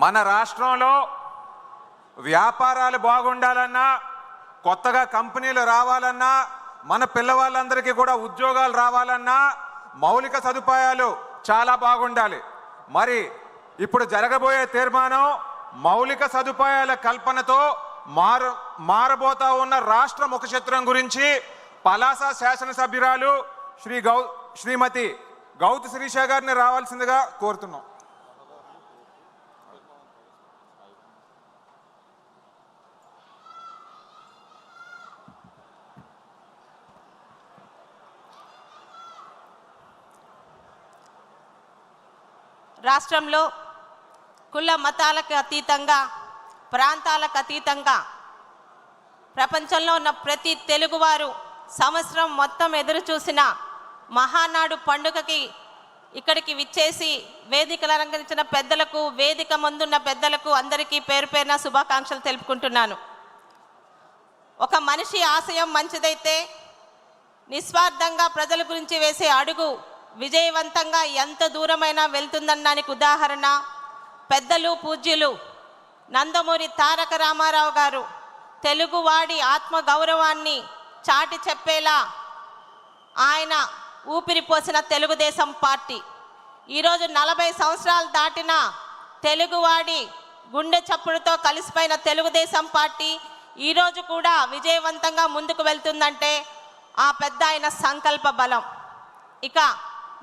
మన రాష్ట్రంలో వ్యాపారాలు బాగుండాలన్నా, కొత్తగా కంపెనీలు రావాలన్నా, మన పిల్లవాళ్ళందరికీ కూడా ఉద్యోగాలు రావాలన్నా మౌలిక సదుపాయాలు చాలా బాగుండాలి. మరి ఇప్పుడు జరగబోయే తీర్మానం మౌలిక సదుపాయాల కల్పనతో మారబోతా ఉన్న రాష్ట్ర ముఖచిత్రం గురించి పలాస శాసనసభ్యురాలు శ్రీమతి గౌతు శిరీష గారిని రావాల్సిందిగా కోరుతున్నాం. రాష్ట్రంలో కుల మతాలకు అతీతంగా, ప్రాంతాలకు అతీతంగా ప్రపంచంలో ఉన్న ప్రతి తెలుగువారు సంవత్సరం మొత్తం ఎదురు చూసిన మహానాడు పండుగకి ఇక్కడికి విచ్చేసి వేదికలు అలంకరించిన పెద్దలకు, వేదిక ముందున్న పెద్దలకు అందరికీ పేరు పేరున శుభాకాంక్షలు తెలుపుకుంటున్నాను. ఒక మనిషి ఆశయం మంచిదైతే నిస్వార్థంగా ప్రజల గురించి వేసే అడుగు విజయవంతంగా ఎంత దూరమైనా వెళ్తుందనడానికి ఉదాహరణ పెద్దలు పూజ్యులు నందమూరి తారక రామారావు గారు తెలుగువాడి ఆత్మ గౌరవాన్ని చాటి చెప్పేలా ఆయన ఊపిరిపోసిన తెలుగుదేశం పార్టీ ఈరోజు 40 సంవత్సరాలు దాటిన తెలుగువాడి గుండె చప్పుడుతో కలిసిపోయిన తెలుగుదేశం పార్టీ ఈరోజు కూడా విజయవంతంగా ముందుకు వెళ్తుందంటే ఆ పెద్ద ఆయన సంకల్ప బలం. ఇక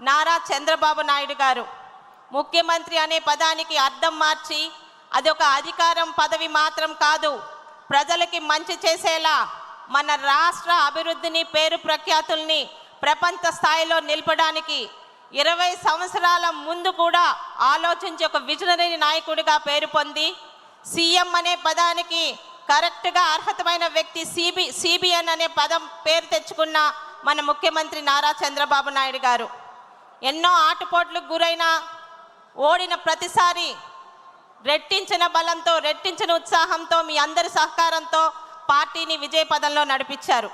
నారా చంద్రబాబు నాయుడు గారు ముఖ్యమంత్రి అనే పదానికి అర్థం మార్చి అది ఒక అధికారం పదవి మాత్రం కాదు, ప్రజలకి మంచి చేసేలా మన రాష్ట్ర అభివృద్ధిని, పేరు ప్రఖ్యాతుల్ని ప్రపంచ స్థాయిలో నిలపడానికి 20 సంవత్సరాల ముందు కూడా ఆలోచించి ఒక విజనరీ నాయకుడిగా పేరు పొంది సీఎం అనే పదానికి కరెక్ట్గా అర్హతమైన వ్యక్తి సిబిఎన్ అనే పదం పేరు తెచ్చుకున్న మన ముఖ్యమంత్రి నారా చంద్రబాబు నాయుడు గారు ఎన్నో ఆటుపోట్లకు గురైన ఓడిన ప్రతిసారి రెట్టించిన బలంతో, రెట్టించిన ఉత్సాహంతో, మీ అందరి సహకారంతో పార్టీని విజయపదంలో నడిపించారు.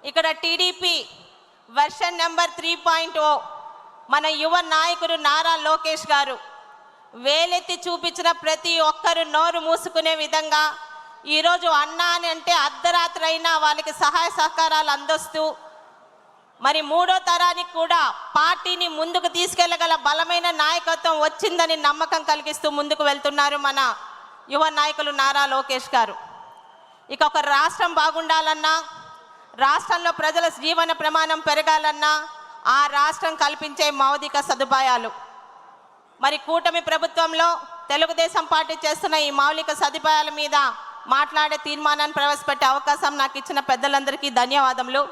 ఇక్కడ టీడీపీ వెర్షన్ నెంబర్ 3.0 మన యువ నాయకుడు నారా లోకేష్ గారు వేలెత్తి చూపించిన ప్రతి ఒక్కరు నోరు మూసుకునే విధంగా ఈరోజు అన్నా అని అంటే అర్ధరాత్రి అయినా వాళ్ళకి సహాయ సహకారాలు అందిస్తూ మరి 3వ తరానికి కూడా పార్టీని ముందుకు తీసుకెళ్లగల బలమైన నాయకత్వం వచ్చిందని నమ్మకం కలిగిస్తూ ముందుకు వెళ్తున్నారు మన యువ నాయకులు నారా లోకేష్ గారు. ఇక ఒక రాష్ట్రం బాగుండాలన్నా, రాష్ట్రంలో ప్రజల జీవన ప్రమాణం పెరగాలన్నా ఆ రాష్ట్రం కల్పించే మౌలిక సదుపాయాలు. మరి కూటమి ప్రభుత్వంలో తెలుగుదేశం పార్టీ చేస్తున్న ఈ మౌలిక సదుపాయాల మీద మాట్లాడే తీర్మానాన్ని ప్రవేశపెట్టే అవకాశం నాకు ఇచ్చిన పెద్దలందరికీ ధన్యవాదములు.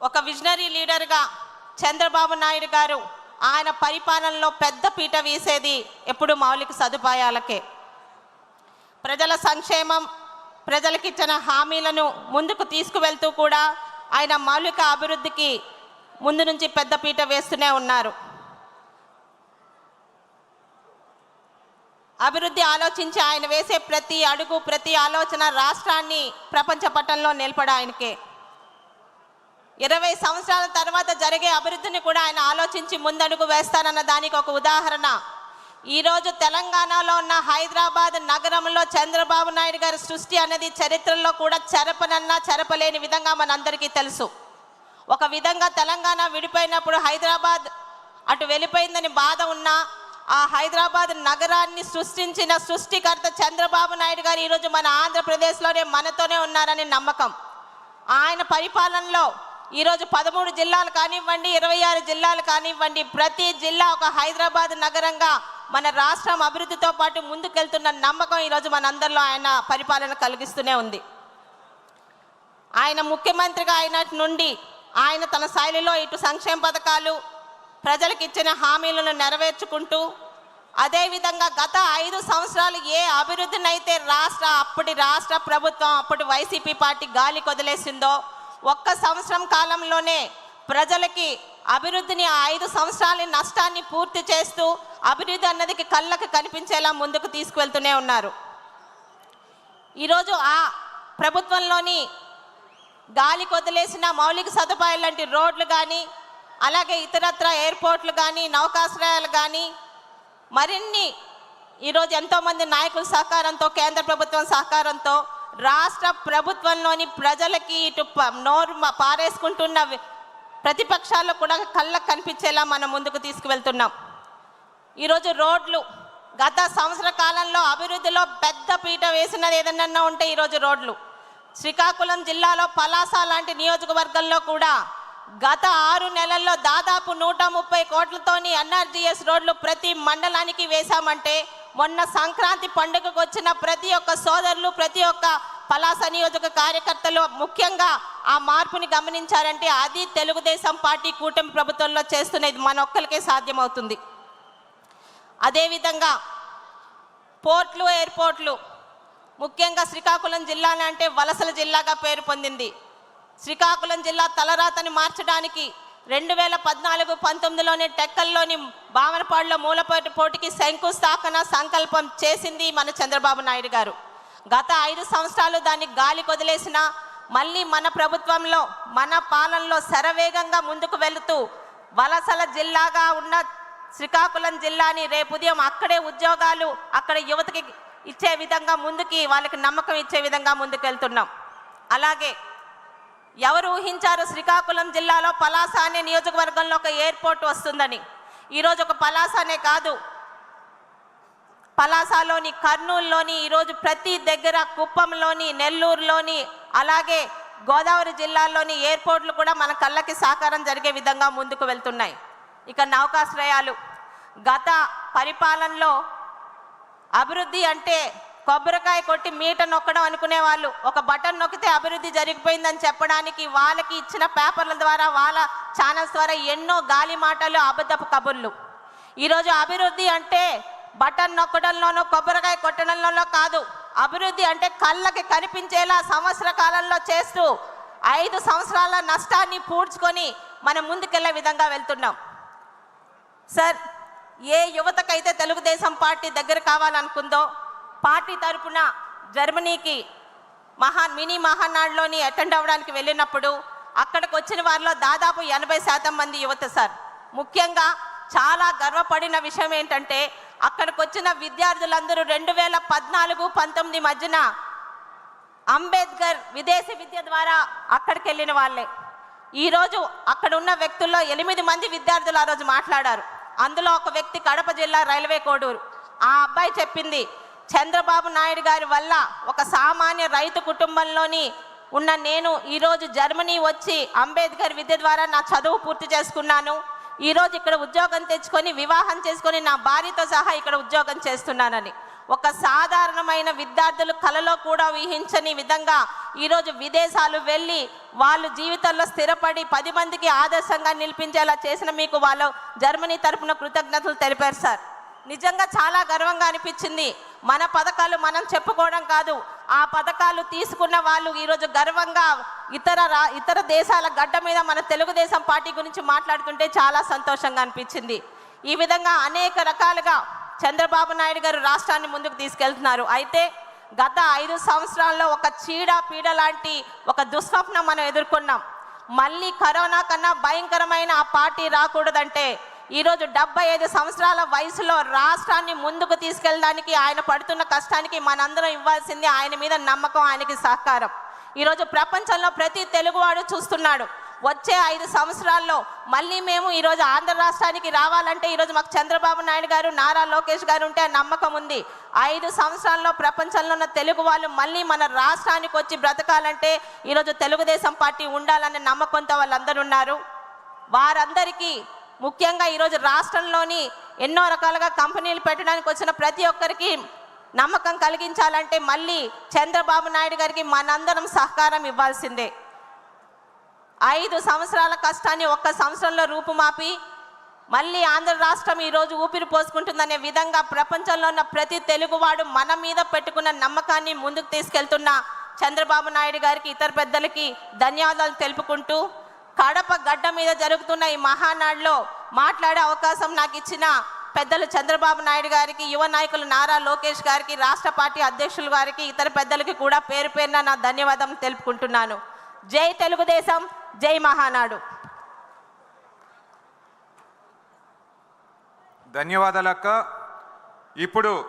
ఒక విజనరీ లీడర్గా చంద్రబాబు నాయుడు గారు ఆయన పరిపాలనలో పెద్ద పీట వీసేది ఎప్పుడు మౌలిక సదుపాయాలకే. ప్రజల సంక్షేమం, ప్రజలకు ఇచ్చిన హామీలను ముందుకు తీసుకువెళ్తూ కూడా ఆయన మౌలిక అభివృద్ధికి ముందు నుంచి పెద్ద పీట వేస్తూనే ఉన్నారు. అభివృద్ధి ఆలోచించి ఆయన వేసే ప్రతి అడుగు, ప్రతి ఆలోచన రాష్ట్రాన్ని ప్రపంచ పటంలో నిలపడానికే. 20 సంవత్సరాల తర్వాత జరిగే అభివృద్ధిని కూడా ఆయన ఆలోచించి ముందడుగు వేస్తానన్న దానికి ఒక ఉదాహరణ ఈరోజు తెలంగాణలో ఉన్న హైదరాబాద్ నగరంలో చంద్రబాబు నాయుడు గారి సృష్టి అనేది చరిత్రలో కూడా చెరపలేని విధంగా మనందరికీ తెలుసు. ఒక విధంగా తెలంగాణ విడిపోయినప్పుడు హైదరాబాద్ అటు వెళ్ళిపోయిందని బాధ ఉన్నా ఆ హైదరాబాద్ నగరాన్ని సృష్టించిన సృష్టికర్త చంద్రబాబు నాయుడు గారు ఈరోజు మన ఆంధ్రప్రదేశ్లోనే మనతోనే ఉన్నారని నమ్మకం. ఆయన పరిపాలనలో ఈరోజు 13 జిల్లాలు కానివ్వండి, 26 జిల్లాలు కానివ్వండి, ప్రతి జిల్లా ఒక హైదరాబాద్ నగరంగా మన రాష్ట్రం అభివృద్ధితో పాటు ముందుకెళ్తున్న నమ్మకం ఈరోజు మనందరిలో ఆయన పరిపాలన కలిగిస్తూనే ఉంది. ఆయన ముఖ్యమంత్రిగా అయినటి నుండి ఆయన తన శైలిలో ఇటు సంక్షేమ పథకాలు, ప్రజలకు ఇచ్చిన హామీలను నెరవేర్చుకుంటూ అదేవిధంగా గత 5 సంవత్సరాలు ఏ అభివృద్ధినైతే అప్పటి రాష్ట్ర ప్రభుత్వం, అప్పటి వైసీపీ పార్టీ గాలి కొదిలేసిందో ఒక్క సంవత్సరం కాలంలోనే ప్రజలకి అభివృద్ధిని 5 సంవత్సరాల నష్టాన్ని పూర్తి చేస్తూ అభివృద్ధి అన్నది కళ్ళకు కనిపించేలా ముందుకు తీసుకువెళ్తూనే ఉన్నారు. ఈరోజు ఆ ప్రభుత్వంలోని గాలి కొదిలేసిన మౌలిక సదుపాయాలు లాంటి రోడ్లు కానీ, అలాగే ఇతరత్ర ఎయిర్పోర్ట్లు కానీ నౌకాశ్రయాలు కానీ మరిన్ని ఈరోజు ఎంతోమంది నాయకుల సహకారంతో కేంద్ర ప్రభుత్వం సహకారంతో రాష్ట్ర ప్రభుత్వంలోని ప్రజలకి ఇటు నోరు పారేసుకుంటున్న ప్రతిపక్షాల్లో కూడా కళ్ళకు కనిపించేలా మనం ముందుకు తీసుకువెళ్తున్నాం. ఈరోజు రోడ్లు గత సంవత్సర కాలంలో అభివృద్ధిలో పెద్ద పీట వేసినది ఏదన్నా ఉంటే ఈరోజు రోడ్లు. శ్రీకాకుళం జిల్లాలో పలాస లాంటి నియోజకవర్గంలో కూడా గత 6 నెలల్లో దాదాపు 130 కోట్లతోని ఎన్ఆర్జీఎస్ రోడ్లు ప్రతి మండలానికి వేశామంటే మొన్న సంక్రాంతి పండుగకు వచ్చిన ప్రతి ఒక్క సోదరులు ప్రతి ఒక్క పలాస నియోజక కార్యకర్తలు ముఖ్యంగా ఆ మార్పుని గమనించారంటే అది తెలుగుదేశం పార్టీ కూటమి ప్రభుత్వంలో చేస్తున్నది మన ఒక్కరికే సాధ్యమవుతుంది. అదేవిధంగా పోర్ట్లు ఎయిర్పోర్ట్లు ముఖ్యంగా శ్రీకాకుళం జిల్లా అంటే వలసల జిల్లాగా పేరు పొందింది. శ్రీకాకుళం జిల్లా తలరాతని మార్చడానికి 2014-19లోనే టెక్కల్లోని బామనపాడులో మూలపోటు పోటీకి శంకుస్థాపన సంకల్పం చేసింది మన చంద్రబాబు నాయుడు గారు. గత 5 సంవత్సరాలు దాన్ని గాలి కొదిలేసిన మళ్ళీ మన ప్రభుత్వంలో మన పాలనలో శరవేగంగా ముందుకు వెళుతూ వలసల జిల్లాగా ఉన్న శ్రీకాకుళం జిల్లాని రేపు ఉదయం అక్కడే ఉద్యోగాలు అక్కడ యువతకి ఇచ్చే విధంగా ముందుకి వాళ్ళకి నమ్మకం ఇచ్చే విధంగా ముందుకు వెళ్తున్నాం. అలాగే ఎవరు ఊహించారు శ్రీకాకుళం జిల్లాలో పలాస అనే నియోజకవర్గంలో ఒక ఎయిర్పోర్ట్ వస్తుందని? ఈరోజు ఒక పలాసనే కాదు, పలాసలోని కర్నూలులోని ఈరోజు ప్రతి దగ్గర కుప్పంలోని నెల్లూరులోని అలాగే గోదావరి జిల్లాల్లోని ఎయిర్పోర్ట్లు కూడా మన కళ్ళకి సాకారం జరిగే విధంగా ముందుకు వెళ్తున్నాయి. ఇక నౌకాశ్రయాలు గత పరిపాలనలో అభివృద్ధి అంటే కొబ్బరికాయ కొట్టి మీట నొక్కడం అనుకునే వాళ్ళు ఒక బటన్ నొక్కితే అభివృద్ధి జరిగిపోయిందని చెప్పడానికి వాళ్ళకి ఇచ్చిన పేపర్ల ద్వారా వాళ్ళ ఛానల్స్ ద్వారా ఎన్నో గాలి మాటలు అబద్ధపు కబుర్లు. ఈరోజు అభివృద్ధి అంటే బటన్ నొక్కడంలోనో కొబ్బరికాయ కొట్టడంలోనో కాదు, అభివృద్ధి అంటే కళ్ళకి కనిపించేలా సంవత్సర కాలంలో చేస్తూ 5 సంవత్సరాల నష్టాన్ని పూడ్చుకొని మనం ముందుకెళ్లే విధంగా వెళ్తున్నాం. సార్, ఏ యువతకైతే తెలుగుదేశం పార్టీ దగ్గర కావాలనుకుందో పార్టీ తరపున జర్మనీకి మినీ మహానాడులోని అటెండ్ అవ్వడానికి వెళ్ళినప్పుడు అక్కడికి వచ్చిన వారిలో దాదాపు 80% మంది యువత సార్. ముఖ్యంగా చాలా గర్వపడిన విషయం ఏంటంటే అక్కడికి వచ్చిన విద్యార్థులందరూ 2014-19 మధ్యన అంబేద్కర్ విదేశీ విద్య ద్వారా అక్కడికి వెళ్ళిన వాళ్ళే. ఈరోజు అక్కడ ఉన్న వ్యక్తుల్లో 8 మంది విద్యార్థులు ఆ రోజు మాట్లాడారు. అందులో ఒక వ్యక్తి కడప జిల్లా రైల్వే కోడూరు. ఆ అబ్బాయి చెప్పింది, చంద్రబాబు నాయుడు గారి వల్ల ఒక సామాన్య రైతు కుటుంబంలోని ఉన్న నేను ఈరోజు జర్మనీ వచ్చి అంబేద్కర్ విద్య ద్వారా నా చదువు పూర్తి చేసుకున్నాను. ఈరోజు ఇక్కడ ఉద్యోగం తెచ్చుకొని వివాహం చేసుకొని నా భార్యతో సహా ఇక్కడ ఉద్యోగం చేస్తున్నానని ఒక సాధారణమైన విద్యార్థులు కలలో కూడా ఊహించని విధంగా ఈరోజు విదేశాలు వెళ్ళి వాళ్ళు జీవితంలో స్థిరపడి 10 మందికి ఆదర్శంగా నిలిపించేలా చేసిన మీకు వాళ్ళు జర్మనీ తరపున కృతజ్ఞతలు తెలిపారు సార్. నిజంగా చాలా గర్వంగా అనిపించింది. మన పథకాలు మనం చెప్పుకోవడం కాదు, ఆ పథకాలు తీసుకున్న వాళ్ళు ఈరోజు గర్వంగా ఇతర దేశాల గడ్డ మీద మన తెలుగుదేశం పార్టీ గురించి మాట్లాడుతుంటే చాలా సంతోషంగా అనిపించింది. ఈ విధంగా అనేక రకాలుగా చంద్రబాబు నాయుడు గారు రాష్ట్రాన్ని ముందుకు తీసుకెళ్తున్నారు. అయితే గత 5 సంవత్సరాల్లో ఒక చీడ లాంటి ఒక దుస్వప్నం మనం ఎదుర్కొన్నాం. మళ్ళీ కరోనా కన్నా భయంకరమైన ఆ పార్టీ రాకూడదంటే ఈరోజు 75 సంవత్సరాల వయసులో రాష్ట్రాన్ని ముందుకు తీసుకెళ్ళడానికి ఆయన పడుతున్న కష్టానికి మనందరం ఇవ్వాల్సింది ఆయన మీద నమ్మకం, ఆయనకి సహకారం. ఈరోజు ప్రపంచంలో ప్రతి తెలుగువాడు చూస్తున్నాడు. వచ్చే 5 సంవత్సరాల్లో మళ్ళీ మేము ఈరోజు ఆంధ్ర రాష్ట్రానికి రావాలంటే ఈరోజు మాకు చంద్రబాబు నాయుడు గారు నారా లోకేష్ గారు ఉంటే నమ్మకం ఉంది. 5 సంవత్సరాల్లో ప్రపంచంలో ఉన్న తెలుగు వాళ్ళు మళ్ళీ మన రాష్ట్రానికి వచ్చి బ్రతకాలంటే ఈరోజు తెలుగుదేశం పార్టీ ఉండాలనే నమ్మకంతో వాళ్ళందరూ ఉన్నారు. వారందరికీ ముఖ్యంగా ఈరోజు రాష్ట్రంలోని ఎన్నో రకాలుగా కంపెనీలు పెట్టడానికి వచ్చిన ప్రతి ఒక్కరికి నమ్మకం కలిగించాలంటే మళ్ళీ చంద్రబాబు నాయుడు గారికి మనందరం సహకారం ఇవ్వాల్సిందే. 5 సంవత్సరాల కష్టాన్ని 1 సంవత్సరంలో రూపుమాపి మళ్ళీ ఆంధ్ర రాష్ట్రం ఈరోజు ఊపిరి పోసుకుంటుందనే విధంగా ప్రపంచంలో ఉన్న ప్రతి తెలుగువాడు మన మీద పెట్టుకున్న నమ్మకాన్ని ముందుకు తీసుకెళ్తున్న చంద్రబాబు నాయుడు గారికి ఇతర పెద్దలకి ధన్యవాదాలు తెలుపుకుంటూ కడప గడ్డ మీద జరుగుతున్న ఈ మహానాడులో మాట్లాడే అవకాశం నాకు ఇచ్చిన పెద్దలు చంద్రబాబు నాయుడు గారికి, యువ నాయకులు నారా లోకేష్ గారికి, రాష్ట్ర పార్టీ అధ్యక్షుల గారికి, ఇతర పెద్దలకి కూడా పేరు పేరున నా ధన్యవాదం తెలుపుకుంటున్నాను. జై తెలుగుదేశం, జై మహానాడు. ధన్యవాదాలు అక్క. ఇప్పుడు